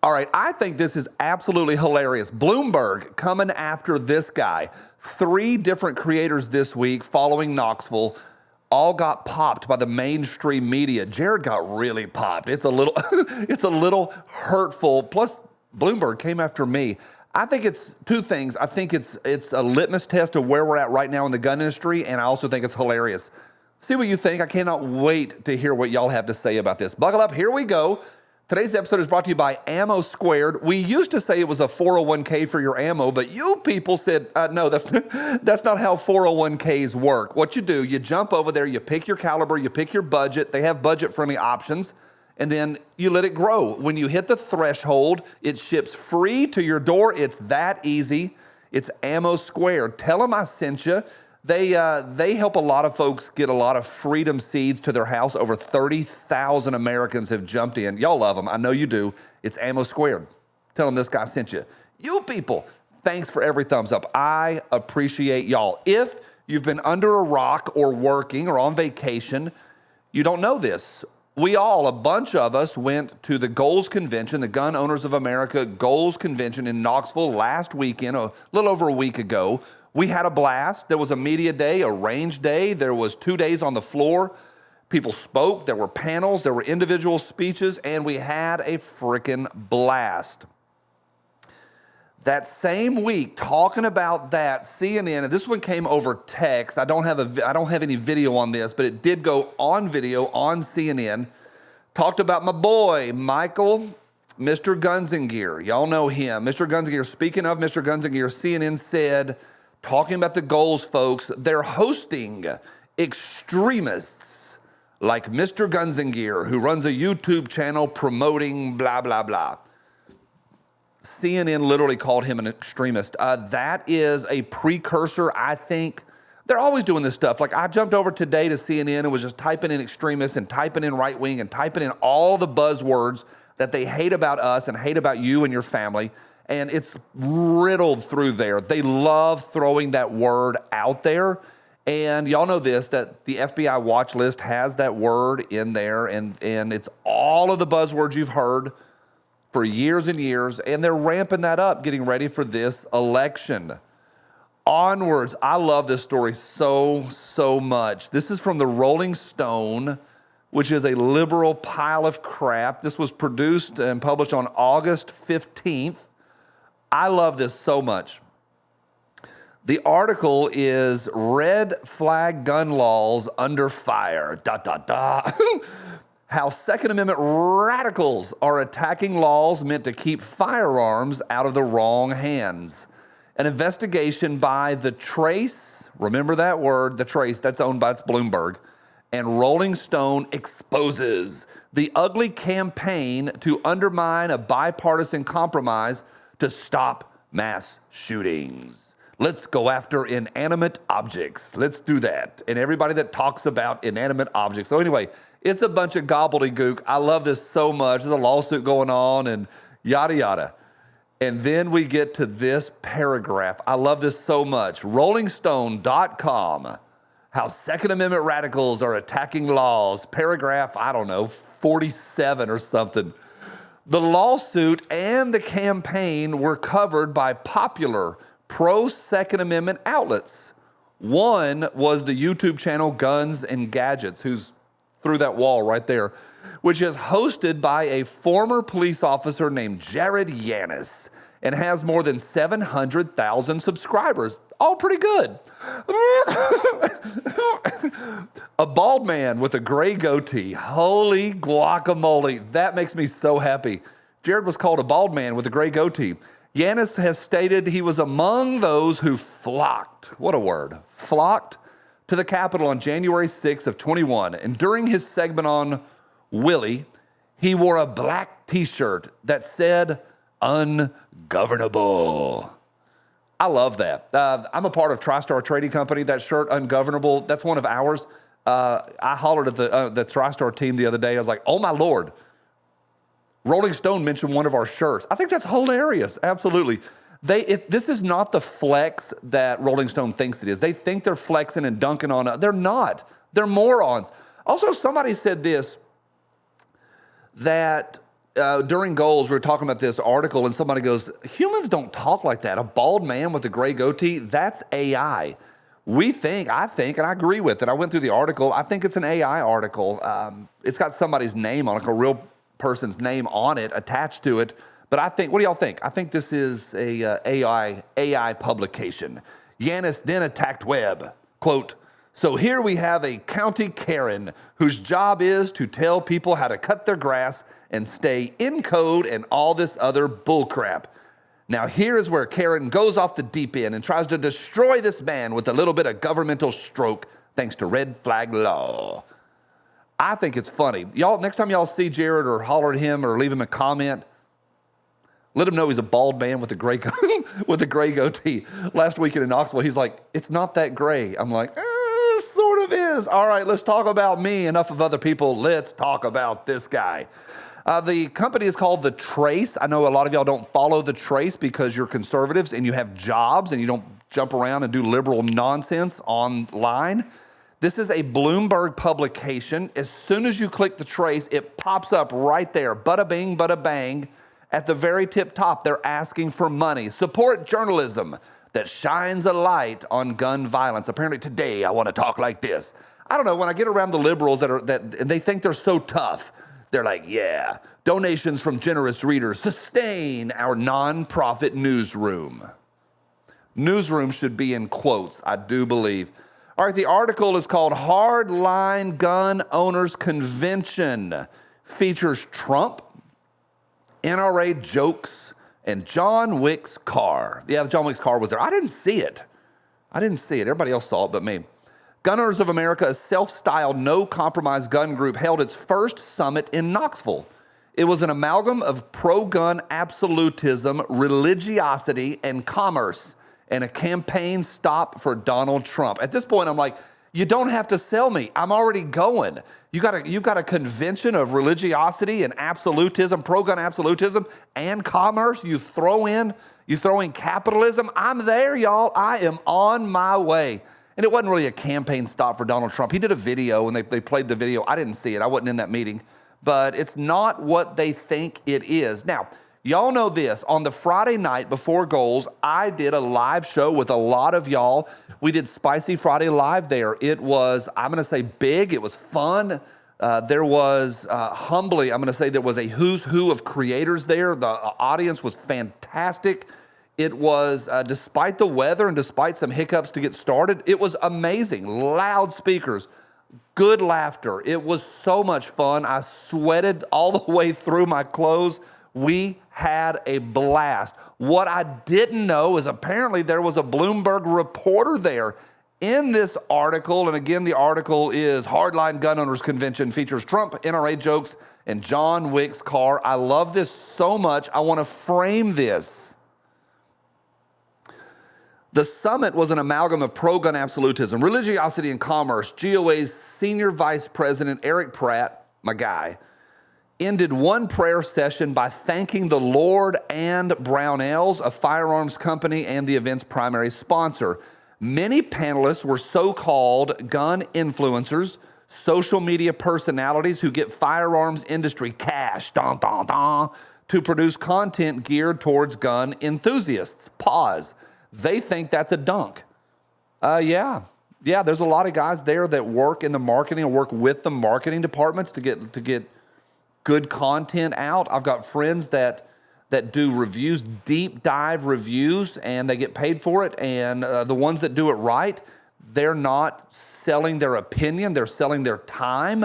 All right, I think this is absolutely hilarious. Bloomberg coming after this guy. 3 different creators this week following Knoxville all got popped by the mainstream media. Jared got really popped. It's a little, it's a little hurtful. Plus, Bloomberg came after me. I think it's 2 things. I think it's a litmus test of where we're at right now in the gun industry, and I also think it's hilarious. See what you think. I cannot wait to hear what y'all have to say about this. Buckle up. Here we go. Today's episode is brought to you by Ammo Squared. We used to say it was a 401k for your ammo, but you people said, no, that's not how 401ks work. What you do, you jump over there, you pick your caliber, you pick your budget. They have budget-friendly options, and then you let it grow. When you hit the threshold, it ships free to your door. It's that easy. It's Ammo Squared. Tell them I sent you. They help a lot of folks get a lot of freedom seeds to their house. Over 30,000 Americans have jumped in. Y'all love them. I know you do. It's Ammo Squared. Tell them this guy sent you. You people, thanks for every thumbs up. I appreciate y'all. If you've been under a rock or working or on vacation, you don't know this. A bunch of us went to the Goals Convention, the Gun Owners of America Goals Convention in Knoxville last weekend, a little over a week ago. We had a blast. There was a media day, a range day. There was 2 days on the floor. People spoke. There were panels. There were individual speeches, and we had a freaking blast. That same week, talking about that, CNN, and this one came over text. I don't have any video on this, but it did go on video on CNN. Talked about my boy, Michael, Mr. Guns and Gear. Y'all know him. Mr. Guns and Gear. Speaking of Mr. Guns and Gear, CNN said, talking about the goals, folks, they're hosting extremists like Mr. Guns and Gear, who runs a YouTube channel promoting blah, blah, blah. CNN literally called him an extremist. That is a precursor, I think. They're always doing this stuff. Like, I jumped over today to CNN and was just typing in extremists and typing in right wing and typing in all the buzzwords that they hate about us and hate about you and your family. And it's riddled through there. They love throwing that word out there. And y'all know this, that the FBI watch list has that word in there. And it's all of the buzzwords you've heard for years and years. And they're ramping that up, getting ready for this election. Onwards. I love this story so, so much. This is from the Rolling Stone, which is a liberal pile of crap. This was produced and published on August 15th. I love this so much. The article is Red Flag Gun Laws Under Fire. ... How Second Amendment radicals are attacking laws meant to keep firearms out of the wrong hands. An investigation by The Trace, remember that word, The Trace, that's owned by Bloomberg, and Rolling Stone exposes the ugly campaign to undermine a bipartisan compromise to stop mass shootings. Let's go after inanimate objects. Let's do that. And everybody that talks about inanimate objects. So anyway, it's a bunch of gobbledygook. I love this so much. There's a lawsuit going on and yada, yada. And then we get to this paragraph. I love this so much. RollingStone.com. How Second Amendment radicals are attacking laws. Paragraph, 47 or something. The lawsuit and the campaign were covered by popular pro-Second Amendment outlets. One was the YouTube channel Guns and Gadgets, who's through that wall right there, which is hosted by a former police officer named Jaredyanis and has more than 700,000 subscribers. All pretty good. A bald man with a gray goatee. Holy guacamole. That makes me so happy. Jared was called a bald man with a gray goatee. Yanis has stated he was among those who flocked, what a word, flocked to the Capitol on January 6th of 21. And during his segment on Willie, he wore a black t-shirt that said, ungovernable. I love that. I'm a part of TriStar Trading Company. That shirt, ungovernable, that's one of ours. I hollered at the TriStar team the other day. I was like, oh my Lord. Rolling Stone mentioned one of our shirts. I think that's hilarious. Absolutely. This is not the flex that Rolling Stone thinks it is. They think they're flexing and dunking on it. They're not. They're morons. Also, somebody said this, that during goals, we were talking about this article, and somebody goes, humans don't talk like that. A bald man with a gray goatee, that's AI. I think, and I agree with it. I went through the article. I think it's an AI article. It's got somebody's name on it, like a real person's name on it, attached to it. But I think, what do y'all think? I think this is a AI publication. Yanis then attacked Webb. Quote, so here we have a county Karen whose job is to tell people how to cut their grass and stay in code and all this other bullcrap. Now here is where Karen goes off the deep end and tries to destroy this man with a little bit of governmental stroke thanks to red flag law. I think it's funny. Y'all, next time y'all see Jared or holler at him or leave him a comment, let him know he's a bald man with a gray goatee. Last weekend in Knoxville, he's like, it's not that gray. I'm like, sort of is. All right, let's talk about me. Enough of other people. Let's talk about this guy. The company is called The Trace. I know a lot of y'all don't follow The Trace because you're conservatives and you have jobs and you don't jump around and do liberal nonsense online. This is a Bloomberg publication. As soon as you click The Trace, it pops up right there. Bada bing, bada bang. At the very tip top, they're asking for money. Support journalism that shines a light on gun violence. Apparently today I want to talk like this. I don't know, when I get around the liberals that they think they're so tough, they're like, yeah, donations from generous readers sustain our nonprofit newsroom. Newsroom should be in quotes, I do believe. All right, the article is called Hardline Gun Owners Convention. Features Trump, NRA jokes, and John Wick's car. Yeah, John Wick's car was there. I didn't see it. Everybody else saw it but me. Gun Owners of America, a self-styled no-compromise gun group, held its first summit in Knoxville. It was an amalgam of pro-gun absolutism, religiosity, and commerce, and a campaign stop for Donald Trump. At this point, I'm like, you don't have to sell me. I'm already going. You've got a convention of religiosity and absolutism, pro-gun absolutism, and commerce. You throw in capitalism. I'm there, y'all. I am on my way. And it wasn't really a campaign stop for Donald Trump. He did a video, and they played the video. I didn't see it. I wasn't in that meeting. But it's not what they think it is. Now, y'all know this. On the Friday night before goals, I did a live show with a lot of y'all. We did Spicy Friday Live there. It was, I'm going to say, big. It was fun. There was, humbly, I'm going to say there was a who's who of creators there. The audience was fantastic. It was, despite the weather and despite some hiccups to get started, it was amazing. Loud speakers, good laughter. It was so much fun. I sweated all the way through my clothes. We had a blast. What I didn't know is apparently there was a Bloomberg reporter there in this article. And again, the article is Hardline Gun Owners Convention features Trump, NRA jokes, and John Wick's car. I love this so much. I want to frame this. The summit was an amalgam of pro-gun absolutism, religiosity, and commerce. GOA's senior vice president, Eric Pratt, my guy, ended one prayer session by thanking the Lord and Brownells, a firearms company and the event's primary sponsor. Many panelists were so-called gun influencers, social media personalities who get firearms industry cash, to produce content geared towards gun enthusiasts. Pause. They think that's a dunk. Yeah, there's a lot of guys there that work in the marketing or work with the marketing departments to get good content out. I've got friends that do reviews, deep dive reviews, and they get paid for it. And the ones that do it right, they're not selling their opinion, they're selling their time.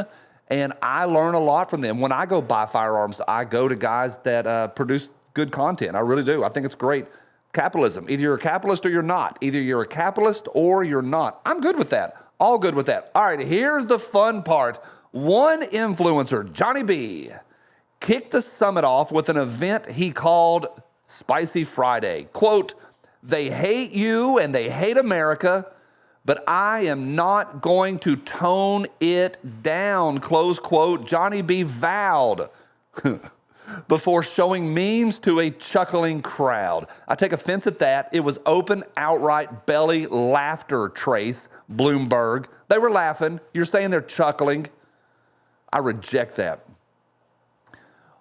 And I learn a lot from them. When I go buy firearms, I go to guys that produce good content. I really do. I think it's great. Capitalism. Either you're a capitalist or you're not. Either you're a capitalist or you're not. I'm good with that. All good with that. All right, here's the fun part. One influencer, Johnny B, kicked the summit off with an event he called Spicy Friday. Quote, they hate you and they hate America, but I am not going to tone it down, close quote. Johnny B vowed before showing memes to a chuckling crowd. I take offense at that. It was open, outright belly laughter, Trace, Bloomberg. They were laughing. You're saying they're chuckling. I reject that.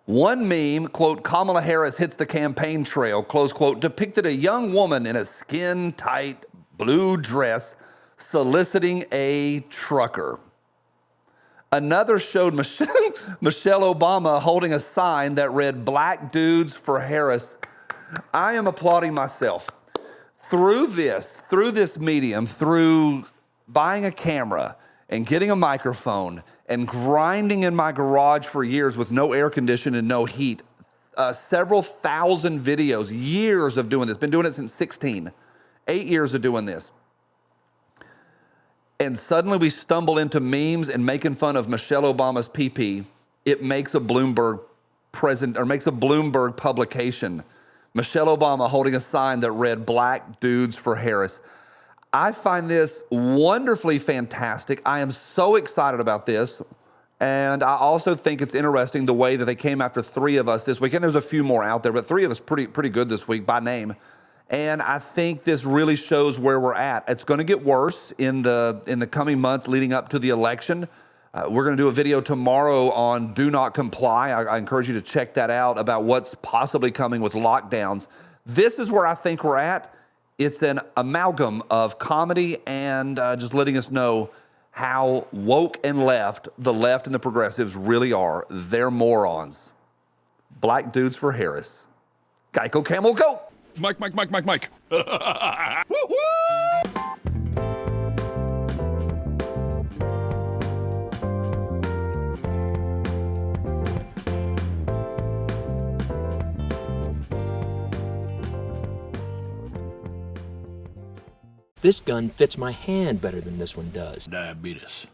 One meme, quote, Kamala Harris hits the campaign trail, close quote, depicted a young woman in a skin-tight blue dress soliciting a trucker. Another showed Michelle Obama holding a sign that read, Black Dudes for Harris. I am applauding myself. Through this medium, through buying a camera and getting a microphone and grinding in my garage for years with no air conditioning and no heat, several thousand videos, years of doing this, been doing it since 16, 8 years of doing this. And suddenly we stumble into memes and making fun of Michelle Obama's PP. It makes a Bloomberg publication. Michelle Obama holding a sign that read, Black Dudes for Harris. I find this wonderfully fantastic. I am so excited about this. And I also think it's interesting the way that they came after 3 of us this week. And there's a few more out there, but 3 of us pretty good this week by name. And I think this really shows where we're at. It's going to get worse in the coming months leading up to the election. We're going to do a video tomorrow on Do Not Comply. I encourage you to check that out about what's possibly coming with lockdowns. This is where I think we're at. It's an amalgam of comedy and just letting us know how woke and the left and the progressives really are. They're morons. Black Dudes for Harris. Geico Camel, go! Mike. Woo, woo! This gun fits my hand better than this one does. Diabetes.